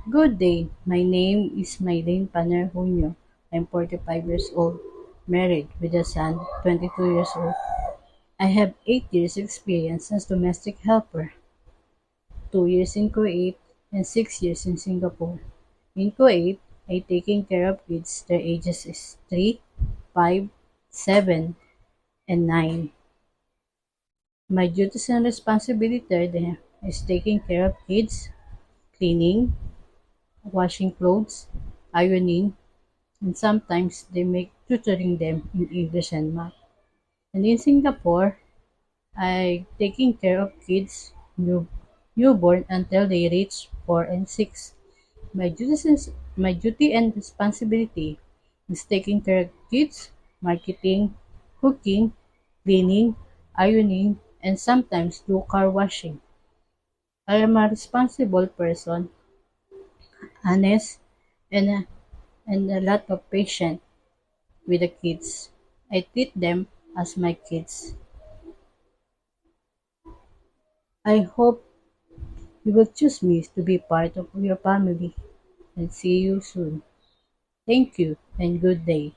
Good day. My name is Maylene Panerjunio. I'm 45 years old, married with a son, 22 years old. I have 8 years experience as domestic helper, 2 years in Kuwait and 6 years in Singapore. In Kuwait, I taking care of kids. Their ages is 3, 5, 7, and 9. My duties and responsibility there is taking care of kids, cleaning, washing clothes, ironing, and sometimes they make tutoring them in English and math. And in Singapore, I taking care of kids newborn until they reach 4 and 6. My duty and responsibility is taking care of kids, marketing, cooking, cleaning, ironing, and sometimes do car washing. I am a responsible person, honest, and a lot of patience with the kids. I treat them as my kids. I hope you will choose me to be part of your family and see you soon. Thank you and good day.